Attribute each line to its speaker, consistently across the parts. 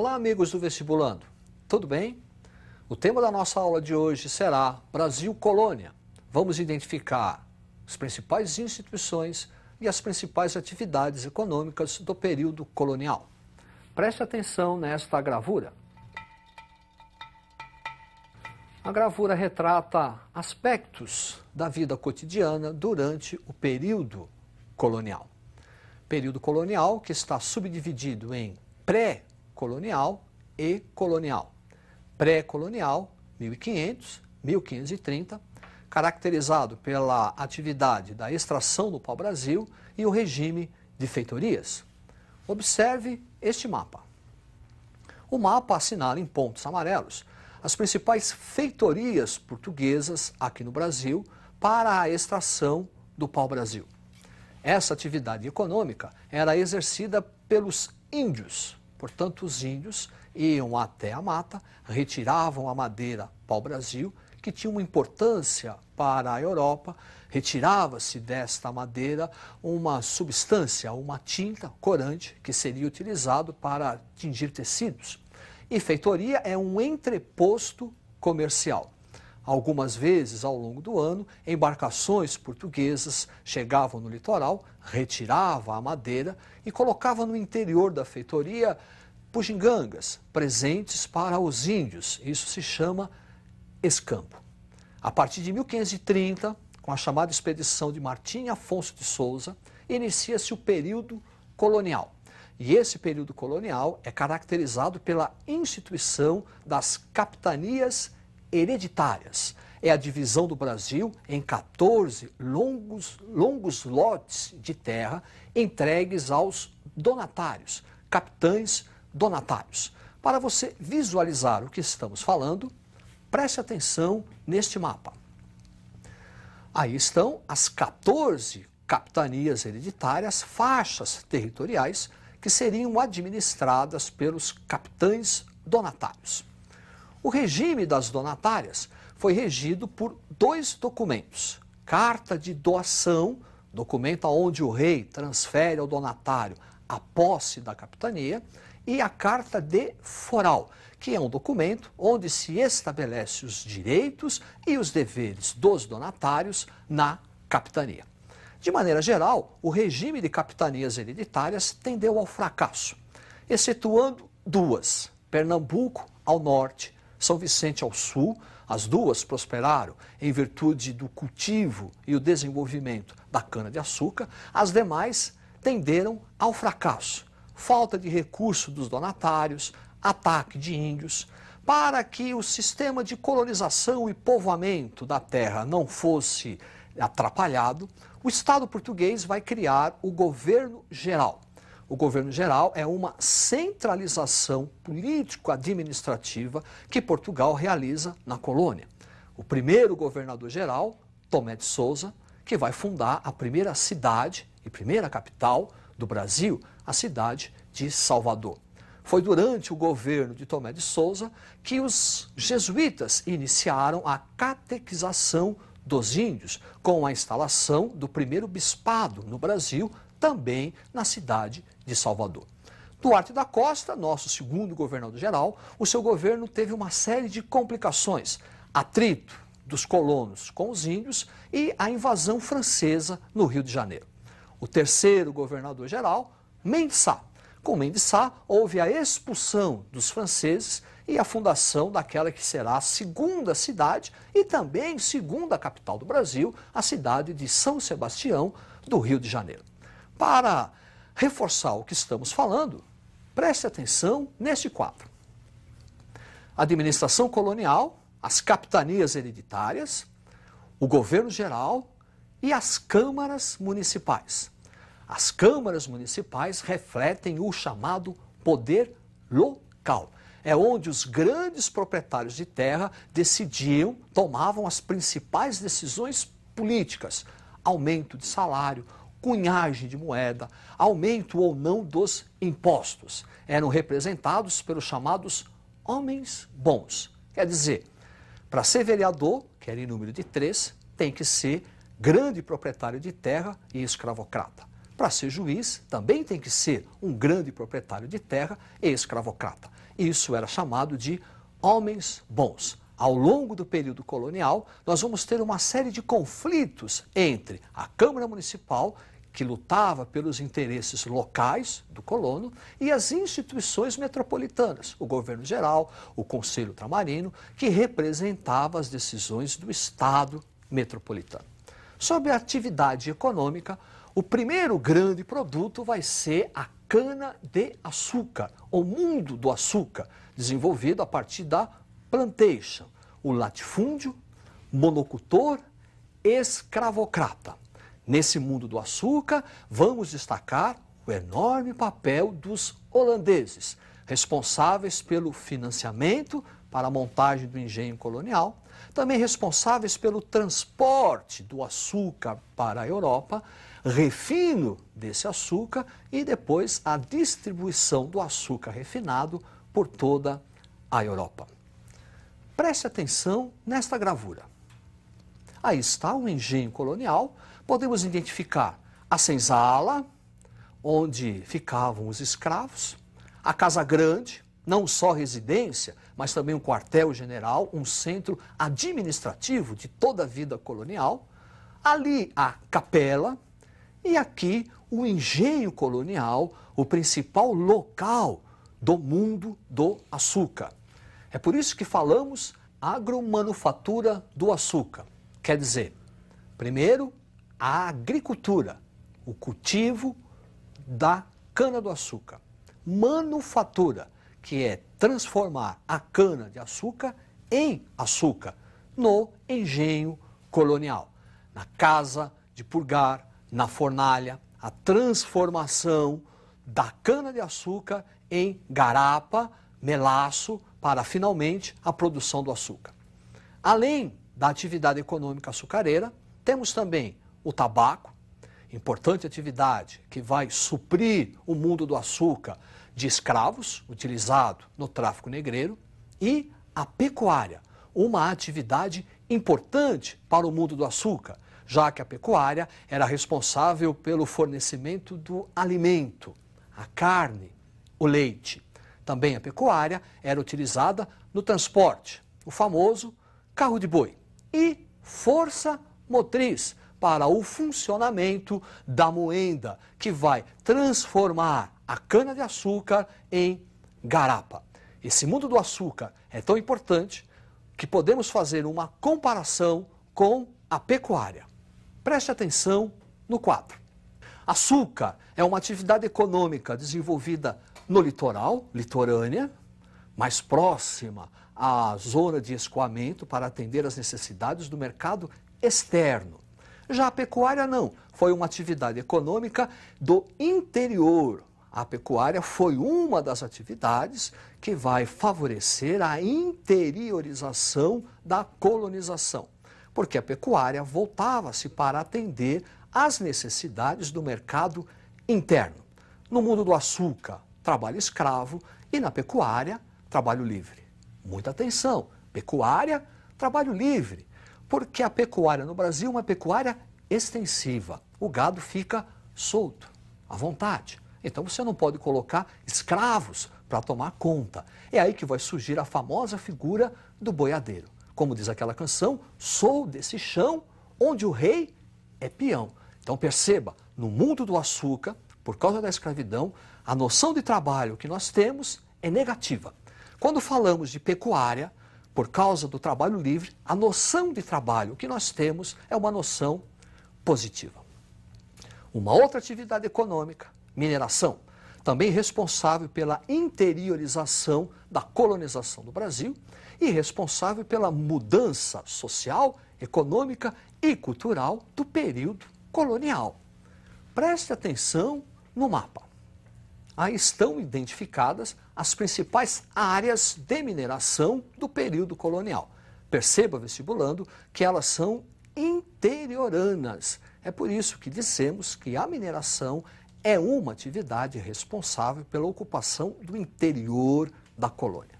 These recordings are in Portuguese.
Speaker 1: Olá, amigos do Vestibulando. Tudo bem? O tema da nossa aula de hoje será Brasil Colônia. Vamos identificar as principais instituições e as principais atividades econômicas do período colonial. Preste atenção nesta gravura. A gravura retrata aspectos da vida cotidiana durante o período colonial. Período colonial que está subdividido em pré-colonial e colonial. Pré-colonial, 1500, 1530, caracterizado pela atividade da extração do pau-brasil e o regime de feitorias. Observe este mapa. O mapa assinala em pontos amarelos as principais feitorias portuguesas aqui no Brasil para a extração do pau-brasil. Essa atividade econômica era exercida pelos índios. Portanto, os índios iam até a mata, retiravam a madeira pau-brasil, que tinha uma importância para a Europa. Retirava-se desta madeira uma substância, uma tinta corante, que seria utilizado para tingir tecidos. E feitoria é um entreposto comercial. Algumas vezes, ao longo do ano, embarcações portuguesas chegavam no litoral, retiravam a madeira e colocavam no interior da feitoria bugigangas, presentes para os índios. Isso se chama escampo. A partir de 1530, com a chamada expedição de Martim Afonso de Souza, inicia-se o período colonial. E esse período colonial é caracterizado pela instituição das capitanias hereditárias. É a divisão do Brasil em 14 longos lotes de terra entregues aos donatários, capitães donatários. Para você visualizar o que estamos falando, preste atenção neste mapa. Aí estão as 14 capitanias hereditárias, faixas territoriais, que seriam administradas pelos capitães donatários. O regime das donatárias foi regido por dois documentos. Carta de doação, documento onde o rei transfere ao donatário a posse da capitania, e a carta de foral, que é um documento onde se estabelece os direitos e os deveres dos donatários na capitania. De maneira geral, o regime de capitanias hereditárias tendeu ao fracasso, excetuando duas: Pernambuco ao norte, São Vicente ao sul. As duas prosperaram em virtude do cultivo e o desenvolvimento da cana-de-açúcar. As demais tenderam ao fracasso. Falta de recurso dos donatários, ataque de índios. Para que o sistema de colonização e povoamento da terra não fosse atrapalhado, o Estado português vai criar o governo geral. O governo geral é uma centralização político-administrativa que Portugal realiza na colônia. O primeiro governador-geral, Tomé de Souza, que vai fundar a primeira cidade e primeira capital do Brasil, a cidade de Salvador. Foi durante o governo de Tomé de Souza que os jesuítas iniciaram a catequização dos índios, com a instalação do primeiro bispado no Brasil, também na cidade de Salvador. Duarte da Costa, nosso segundo governador-geral, o seu governo teve uma série de complicações: atrito dos colonos com os índios e a invasão francesa no Rio de Janeiro. O terceiro governador-geral, Mendes Sá. Com Mendes Sá, houve a expulsão dos franceses e a fundação daquela que será a segunda cidade e também segunda capital do Brasil, a cidade de São Sebastião, do Rio de Janeiro. Para reforçar o que estamos falando, preste atenção neste quadro. Administração colonial, as capitanias hereditárias, o governo geral e as câmaras municipais. As câmaras municipais refletem o chamado poder local. É onde os grandes proprietários de terra decidiam, tomavam as principais decisões políticas: aumento de salário, cunhagem de moeda, aumento ou não dos impostos. Eram representados pelos chamados homens bons. Quer dizer, para ser vereador, que era em número de 3, tem que ser grande proprietário de terra e escravocrata. Para ser juiz, também tem que ser um grande proprietário de terra e escravocrata. Isso era chamado de homens bons. Ao longo do período colonial, nós vamos ter uma série de conflitos entre a Câmara Municipal, que lutava pelos interesses locais do colono, e as instituições metropolitanas, o governo geral, o Conselho Ultramarino, que representava as decisões do Estado metropolitano. Sobre a atividade econômica, o primeiro grande produto vai ser a cana-de-açúcar, o mundo do açúcar, desenvolvido a partir da plantation, o latifúndio, monocultor, escravocrata. Nesse mundo do açúcar, vamos destacar o enorme papel dos holandeses, responsáveis pelo financiamento para a montagem do engenho colonial, também responsáveis pelo transporte do açúcar para a Europa, refino desse açúcar e depois a distribuição do açúcar refinado por toda a Europa. Preste atenção nesta gravura. Aí está o engenho colonial. Podemos identificar a senzala, onde ficavam os escravos, a Casa Grande, não só residência, mas também um quartel-general, um centro administrativo de toda a vida colonial. Ali a capela e aqui o engenho colonial, o principal local do mundo do açúcar. É por isso que falamos agromanufatura do açúcar. Quer dizer, primeiro, a agricultura, o cultivo da cana-do-açúcar. Manufatura, que é transformar a cana-de-açúcar em açúcar no engenho colonial. Na casa de purgar, na fornalha, a transformação da cana-de-açúcar em garapa, melaço, para finalmente a produção do açúcar. Além da atividade econômica açucareira, temos também o tabaco, importante atividade que vai suprir o mundo do açúcar de escravos, utilizado no tráfico negreiro, e a pecuária, uma atividade importante para o mundo do açúcar, já que a pecuária era responsável pelo fornecimento do alimento, a carne, o leite. Também a pecuária era utilizada no transporte, o famoso carro de boi, e força motriz para o funcionamento da moenda, que vai transformar a cana-de-açúcar em garapa. Esse mundo do açúcar é tão importante que podemos fazer uma comparação com a pecuária. Preste atenção no quadro. Açúcar é uma atividade econômica desenvolvida no litoral, litorânea, mais próxima à zona de escoamento para atender às necessidades do mercado externo. Já a pecuária não, foi uma atividade econômica do interior. A pecuária foi uma das atividades que vai favorecer a interiorização da colonização, porque a pecuária voltava-se para atender às necessidades do mercado interno. No mundo do açúcar, trabalho escravo, e na pecuária, trabalho livre. Muita atenção, pecuária, trabalho livre, porque a pecuária no Brasil é uma pecuária extensiva. O gado fica solto, à vontade. Então você não pode colocar escravos para tomar conta. É aí que vai surgir a famosa figura do boiadeiro. Como diz aquela canção, sou desse chão onde o rei é peão. Então perceba, no mundo do açúcar, por causa da escravidão, a noção de trabalho que nós temos é negativa. Quando falamos de pecuária, por causa do trabalho livre, a noção de trabalho que nós temos é uma noção positiva. Uma outra atividade econômica, mineração, também responsável pela interiorização da colonização do Brasil e responsável pela mudança social, econômica e cultural do período colonial. Preste atenção no mapa. Aí estão identificadas as principais áreas de mineração do período colonial. Perceba, vestibulando, que elas são interioranas. É por isso que dissemos que a mineração é uma atividade responsável pela ocupação do interior da colônia.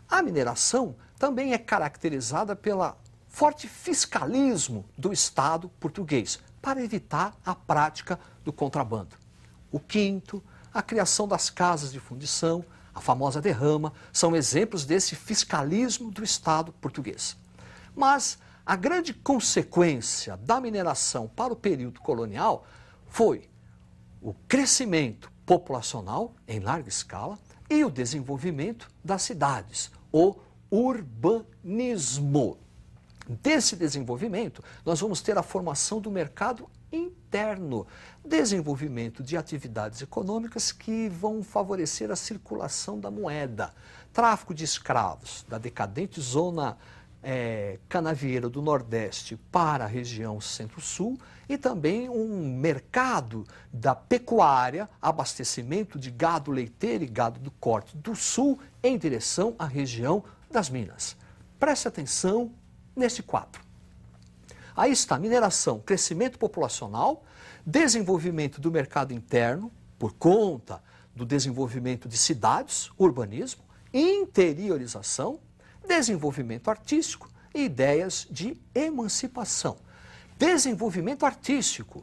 Speaker 1: A mineração também é caracterizada pelo forte fiscalismo do Estado português para evitar a prática do contrabando. O quinto, a criação das casas de fundição, a famosa derrama, são exemplos desse fiscalismo do Estado português. Mas a grande consequência da mineração para o período colonial foi o crescimento populacional em larga escala e o desenvolvimento das cidades, o urbanismo. Desse desenvolvimento, nós vamos ter a formação do mercado interno, desenvolvimento de atividades econômicas que vão favorecer a circulação da moeda, tráfico de escravos da decadente zona canavieira do Nordeste para a região Centro-Sul e também um mercado da pecuária, abastecimento de gado leiteiro e gado do corte do Sul em direção à região das Minas. Preste atenção neste quadro. Aí está mineração, crescimento populacional, desenvolvimento do mercado interno, por conta do desenvolvimento de cidades, urbanismo, interiorização, desenvolvimento artístico e ideias de emancipação. Desenvolvimento artístico.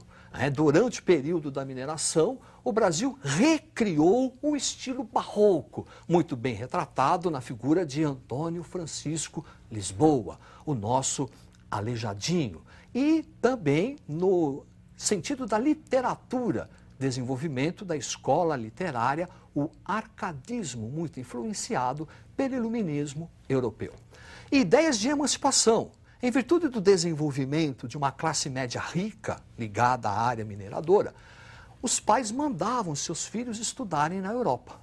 Speaker 1: Durante o período da mineração, o Brasil recriou o estilo barroco, muito bem retratado na figura de Antônio Francisco Lisboa, o nosso Aleijadinho. E também no sentido da literatura, desenvolvimento da escola literária, o arcadismo, muito influenciado pelo iluminismo europeu. E ideias de emancipação. Em virtude do desenvolvimento de uma classe média rica ligada à área mineradora, os pais mandavam seus filhos estudarem na Europa.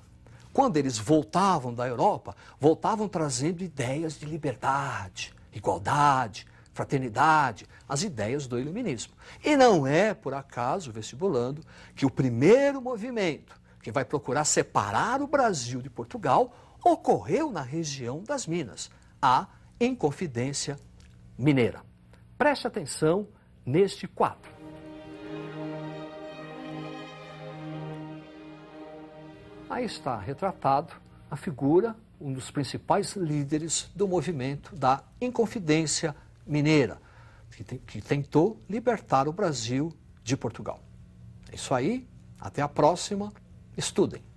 Speaker 1: Quando eles voltavam da Europa, voltavam trazendo ideias de liberdade, igualdade, fraternidade, as ideias do iluminismo. E não é, por acaso, vestibulando, que o primeiro movimento que vai procurar separar o Brasil de Portugal ocorreu na região das Minas, a Inconfidência Mineira. Preste atenção neste quadro. Aí está retratado a figura, um dos principais líderes do movimento da Inconfidência Mineira, que tentou libertar o Brasil de Portugal. É isso aí, até a próxima, estudem.